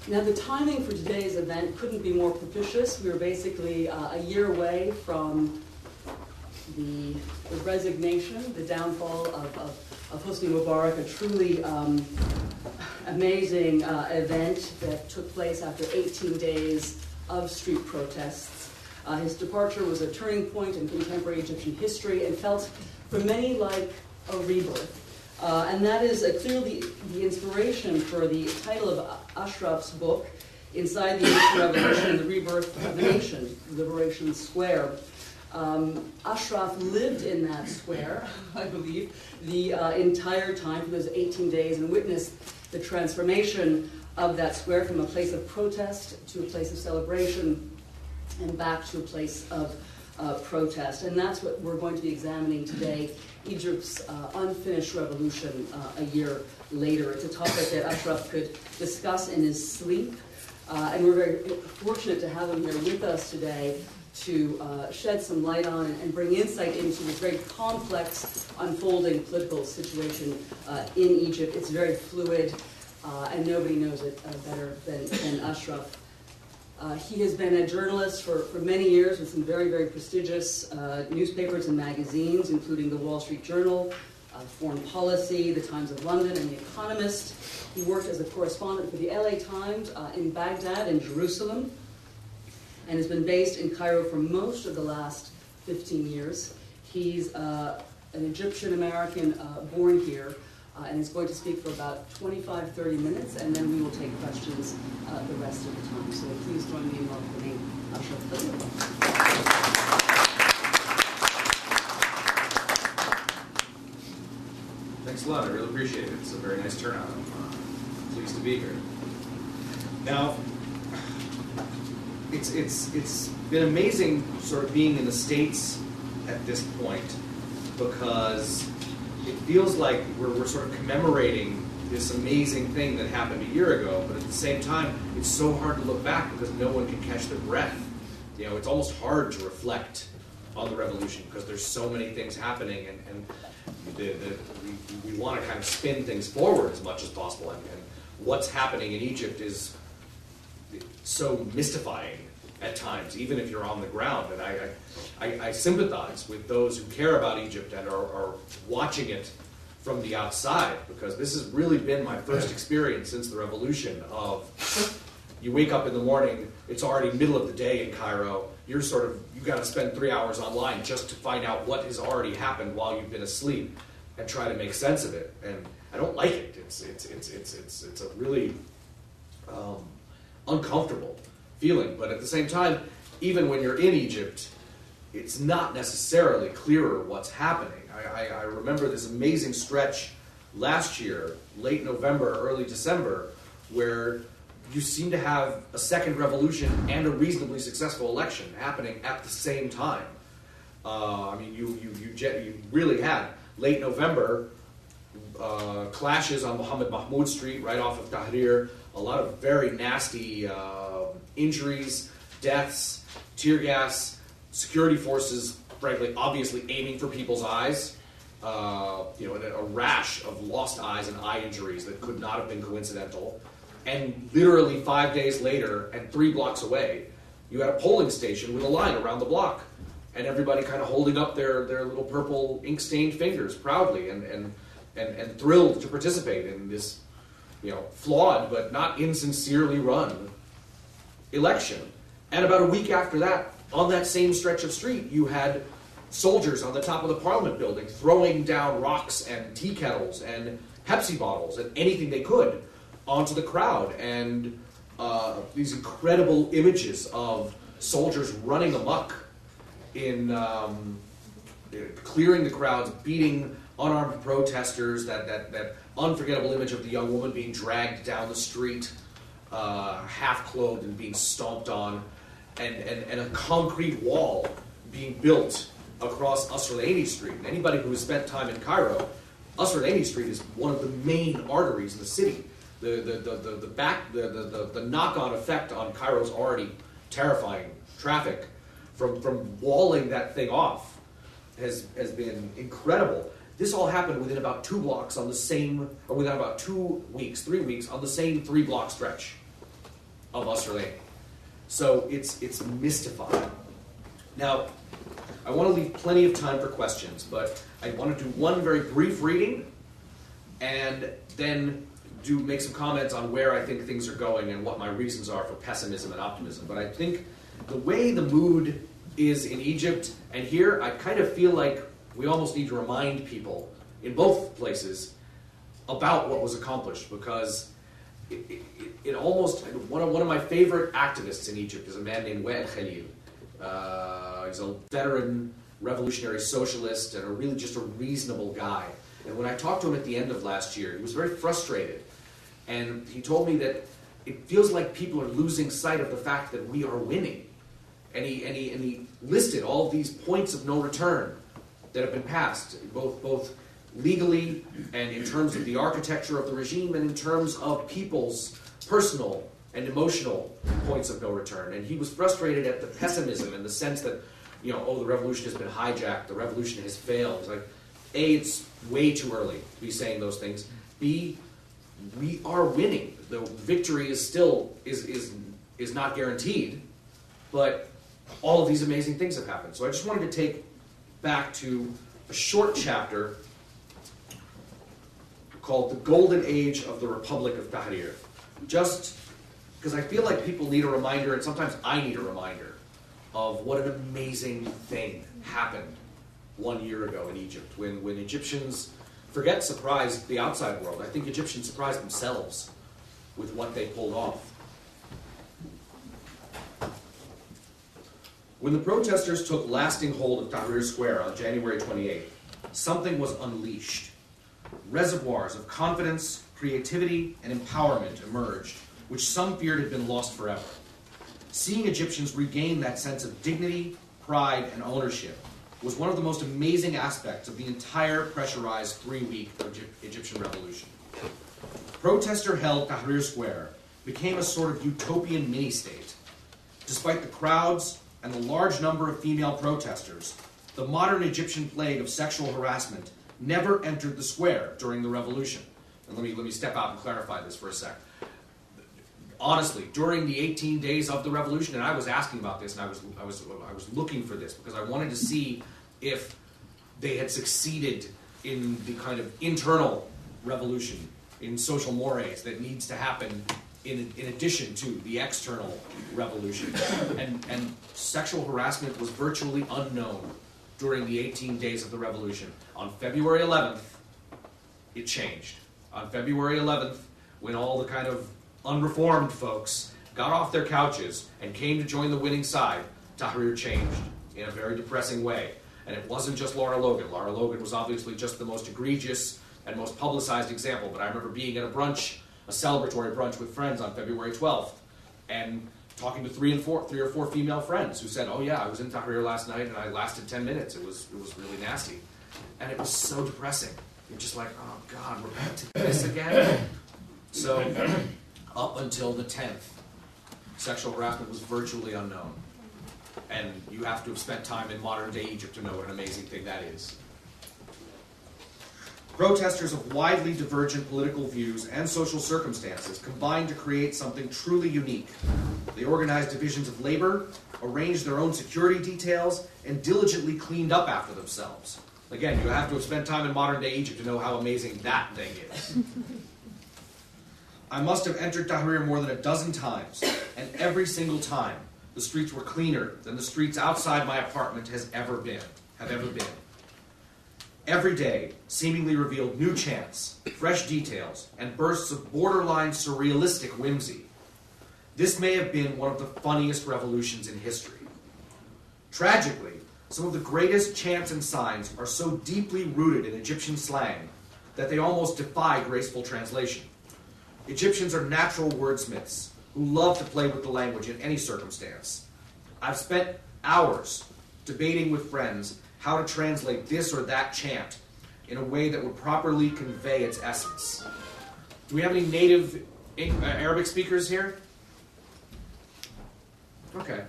Now, the timing for today's event couldn't be more propitious. We were basically a year away from the resignation, the downfall of Hosni Mubarak, a truly amazing event that took place after 18 days of street protests. His departure was a turning point in contemporary Egyptian history and felt for many like a rebirth. And that is clearly the inspiration for the title of Ashraf's book, Inside the Egyptian Revolution, The Rebirth of the Nation, Liberation Square. Ashraf lived in that square, I believe, the entire time for those 18 days and witnessed the transformation of that square from a place of protest to a place of celebration and back to a place of protest. And that's what we're going to be examining today, Egypt's unfinished revolution a year later. It's a topic that Ashraf could discuss in his sleep. And we're very fortunate to have him here with us today to shed some light on and bring insight into this very complex, unfolding political situation in Egypt. It's very fluid, and nobody knows it better than Ashraf. He has been a journalist for many years with some very, very prestigious newspapers and magazines, including the Wall Street Journal, Foreign Policy, the Times of London, and The Economist. He worked as a correspondent for the LA Times in Baghdad and Jerusalem, and has been based in Cairo for most of the last 15 years. He's an Egyptian-American born here, and he's going to speak for about 25-30 minutes, and then we will take questions the rest of the time. So please join me in welcoming Ashraf Khalil. Thanks a lot. I really appreciate it. It's a very nice turnout. I'm pleased to be here. Now, it's been amazing sort of being in the States at this point, because it feels like we're sort of commemorating this amazing thing that happened a year ago, but at the same time, it's so hard to look back because no one can catch their breath. You know, it's almost hard to reflect on the revolution because there's so many things happening, and we want to kind of spin things forward as much as possible. And what's happening in Egypt is so mystifying at times, even if you're on the ground. And I sympathize with those who care about Egypt and are watching it from the outside, because this has really been my first experience since the revolution of you wake up in the morning, it's already middle of the day in Cairo, you've got to spend 3 hours online just to find out what has already happened while you've been asleep and try to make sense of it. And I don't like it. It's a really uncomfortable feeling. But at the same time, even when you're in Egypt, it's not necessarily clearer what's happening. I remember this amazing stretch last year, late November, early December, where you seem to have a second revolution and a reasonably successful election happening at the same time. I mean, you really had late November clashes on Mohammed Mahmoud Street, right off of Tahrir. A lot of very nasty injuries, deaths, tear gas, security forces, frankly, obviously aiming for people's eyes. And a rash of lost eyes and eye injuries that could not have been coincidental. And literally 5 days later, and 3 blocks away, you had a polling station with a line around the block, and everybody kind of holding up their little purple ink-stained fingers proudly and thrilled to participate in this, flawed but not insincerely run election. And about a week after that, on that same stretch of street, you had soldiers on the top of the Parliament building throwing down rocks and tea kettles and Pepsi bottles and anything they could onto the crowd, and these incredible images of soldiers running amok in clearing the crowds, beating unarmed protesters, that unforgettable image of the young woman being dragged down the street, half-clothed and being stomped on, and a concrete wall being built across Asr Street. And anybody who has spent time in Cairo, Asr Street is one of the main arteries in the city. The knock-on effect on Cairo's already terrifying traffic from walling that thing off has been incredible. This all happened within about 2 blocks on the same, or within about 2 weeks, 3 weeks on the same 3-block stretch. of Australia. So it's mystifying. Now, I want to leave plenty of time for questions, but I want to do one very brief reading and then make some comments on where I think things are going and what my reasons are for pessimism and optimism. But I think the way the mood is in Egypt and here, I kind of feel like we almost need to remind people in both places about what was accomplished, because it almost, one of my favorite activists in Egypt is a man named Khalil. He's a veteran revolutionary socialist and really just a reasonable guy. And when I talked to him at the end of last year, he was very frustrated. And he told me that it feels like people are losing sight of the fact that we are winning. And he listed all of these points of no return that have been passed, both legally and in terms of the architecture of the regime and in terms of people's personal and emotional points of no return. And he was frustrated at the pessimism in the sense that, the revolution has been hijacked, the revolution has failed. It's like, A, it's way too early to be saying those things. B, we are winning. The victory is still is not guaranteed, but all of these amazing things have happened. So I just wanted to take back to a short chapter called The Golden Age of the Republic of Tahrir. Just because I feel like people need a reminder, and sometimes I need a reminder, of what an amazing thing happened 1 year ago in Egypt, when Egyptians, surprised the outside world. I think Egyptians surprised themselves with what they pulled off. When the protesters took lasting hold of Tahrir Square on January 28th, something was unleashed. Reservoirs of confidence, creativity, and empowerment emerged, which some feared had been lost forever. Seeing Egyptians regain that sense of dignity, pride, and ownership was one of the most amazing aspects of the entire pressurized 3-week Egyptian revolution. Protester-held Tahrir Square became a sort of utopian mini-state. Despite the crowds and the large number of female protesters, the modern Egyptian plague of sexual harassment never entered the square during the revolution. And let me step out and clarify this for a sec. Honestly, during the 18 days of the revolution, and I was asking about this, and I was looking for this because I wanted to see if they had succeeded in the kind of internal revolution in social mores that needs to happen in addition to the external revolution. And sexual harassment was virtually unknown during the 18 days of the revolution. On February 11th, it changed. On February 11th, when all the kind of unreformed folks got off their couches and came to join the winning side, Tahrir changed in a very depressing way. And it wasn't just Laura Logan. Laura Logan was obviously just the most egregious and most publicized example, but I remember being at a celebratory brunch with friends on February 12th, and talking to three or four female friends who said, "Oh yeah, I was in Tahrir last night and I lasted 10 minutes. It was really nasty." And it was so depressing. You're just like, "Oh God, we're back to this again?" So, up until the 10th, sexual harassment was virtually unknown. And you have to have spent time in modern-day Egypt to know what an amazing thing that is. Protesters of widely divergent political views and social circumstances combined to create something truly unique. They organized divisions of labor, arranged their own security details, and diligently cleaned up after themselves. Again, you have to have spent time in modern-day Egypt to know how amazing that thing is. I must have entered Tahrir more than a dozen times, and every single time, the streets were cleaner than the streets outside my apartment have ever been. Every day seemingly revealed new chants, fresh details, and bursts of borderline surrealistic whimsy. This may have been one of the funniest revolutions in history. Tragically, some of the greatest chants and signs are so deeply rooted in Egyptian slang that they almost defy graceful translation. Egyptians are natural wordsmiths who love to play with the language in any circumstance. I've spent hours debating with friends how to translate this or that chant in a way that would properly convey its essence. Do we have any native Arabic speakers here? Okay.